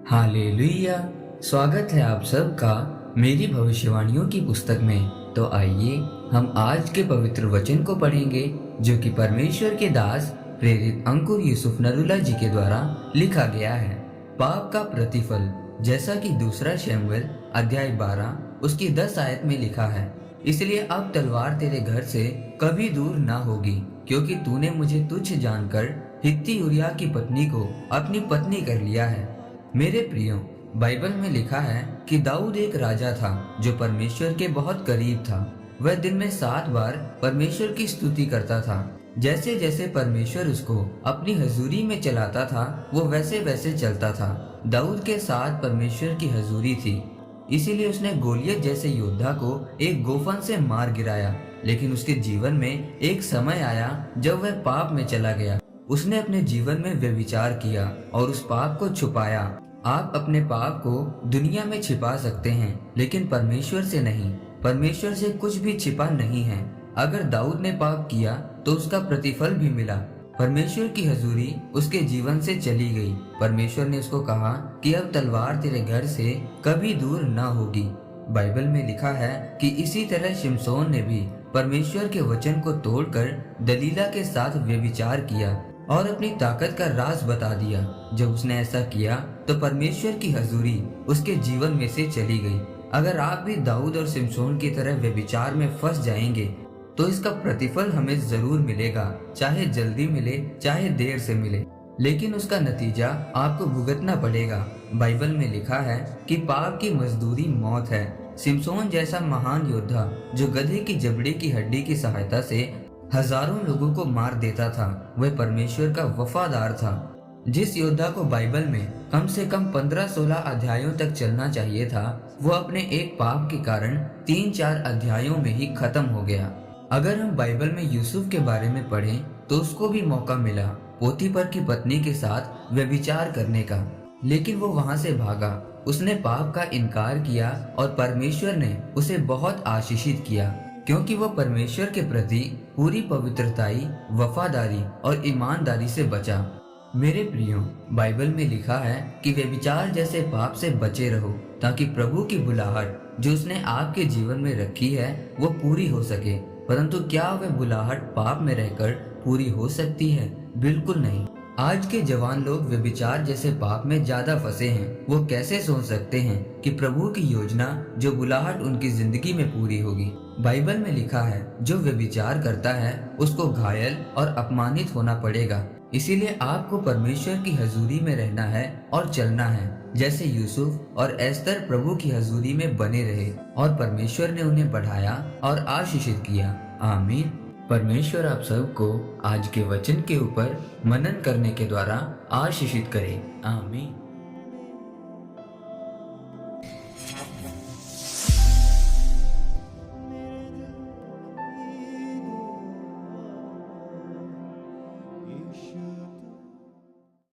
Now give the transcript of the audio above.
Hallelujah. स्वागत है आप सबका मेरी भविष्यवाणियों की पुस्तक में। तो आइए हम आज के पवित्र वचन को पढ़ेंगे जो कि परमेश्वर के दास प्रेरित अंकुर यूसुफ नरूला जी के द्वारा लिखा गया है। पाप का प्रतिफल, जैसा कि दूसरा शमूएल अध्याय 12 उसकी 10 आयत में लिखा है, इसलिए अब तलवार तेरे घर से कभी दूर ना होगी, क्योंकि तूने मुझे तुच्छ जानकर हित्ती उरिय्याह की पत्नी को अपनी पत्नी कर लिया है। मेरे प्रियो, बाइबल में लिखा है कि दाऊद एक राजा था जो परमेश्वर के बहुत करीब था। वह दिन में 7 बार परमेश्वर की स्तुति करता था। जैसे जैसे परमेश्वर उसको अपनी हजूरी में चलाता था वो वैसे वैसे चलता था। दाऊद के साथ परमेश्वर की हजूरी थी, इसीलिए उसने गोलियत जैसे योद्धा को एक गोफन से मार गिराया। लेकिन उसके जीवन में एक समय आया जब वह पाप में चला गया। उसने अपने जीवन में व्यभिचार किया और उस पाप को छुपाया। आप अपने पाप को दुनिया में छिपा सकते हैं, लेकिन परमेश्वर से नहीं। परमेश्वर से कुछ भी छिपा नहीं है। अगर दाऊद ने पाप किया तो उसका प्रतिफल भी मिला। परमेश्वर की हजूरी उसके जीवन से चली गई। परमेश्वर ने उसको कहा कि अब तलवार तेरे घर से कभी दूर ना होगी। बाइबल में लिखा है कि इसी तरह शिमशोन ने भी परमेश्वर के वचन को तोड़कर दलीला के साथ व्यभिचार किया और अपनी ताकत का राज बता दिया। जब उसने ऐसा किया तो परमेश्वर की हजूरी उसके जीवन में से चली गई। अगर आप भी दाऊद और शिमशोन की तरह व्यभिचार में फंस जाएंगे तो इसका प्रतिफल हमें जरूर मिलेगा, चाहे जल्दी मिले चाहे देर से मिले, लेकिन उसका नतीजा आपको भुगतना पड़ेगा। बाइबल में लिखा है कि पाप की मजदूरी मौत है। शिमशोन जैसा महान योद्धा जो गधे की जबड़े की हड्डी की सहायता से हजारों लोगों को मार देता था, वह परमेश्वर का वफादार था। जिस योद्धा को बाइबल में कम से कम 15-16 अध्यायों तक चलना चाहिए था, वो अपने एक पाप के कारण 3-4 अध्यायों में ही खत्म हो गया। अगर हम बाइबल में यूसुफ के बारे में पढ़ें तो उसको भी मौका मिला पोतीफर की पत्नी के साथ व्यभिचार करने का, लेकिन वो वहां से भागा। उसने पाप का इनकार किया और परमेश्वर ने उसे बहुत आशीषित किया, क्योंकि वो परमेश्वर के प्रति पूरी पवित्रताई, वफादारी और ईमानदारी से बचा। मेरे प्रियो, बाइबल में लिखा है कि व्यभिचार जैसे पाप से बचे रहो, ताकि प्रभु की बुलाहट जो उसने आपके जीवन में रखी है वो पूरी हो सके। परंतु क्या वह बुलाहट पाप में रहकर पूरी हो सकती है? बिल्कुल नहीं। आज के जवान लोग व्यभिचार जैसे पाप में ज्यादा फंसे हैं। वो कैसे सोच सकते हैं कि प्रभु की योजना जो बुलाहट उनकी जिंदगी में पूरी होगी? बाइबल में लिखा है जो व्यभिचार करता है उसको घायल और अपमानित होना पड़ेगा। इसीलिए आपको परमेश्वर की हजूरी में रहना है और चलना है, जैसे यूसुफ और एस्तर प्रभु की हजूरी में बने रहे और परमेश्वर ने उन्हें बढ़ाया और आशीषित किया। आमीन। परमेश्वर आप सबको आज के वचन के ऊपर मनन करने के द्वारा आशीषित करे। आमीन।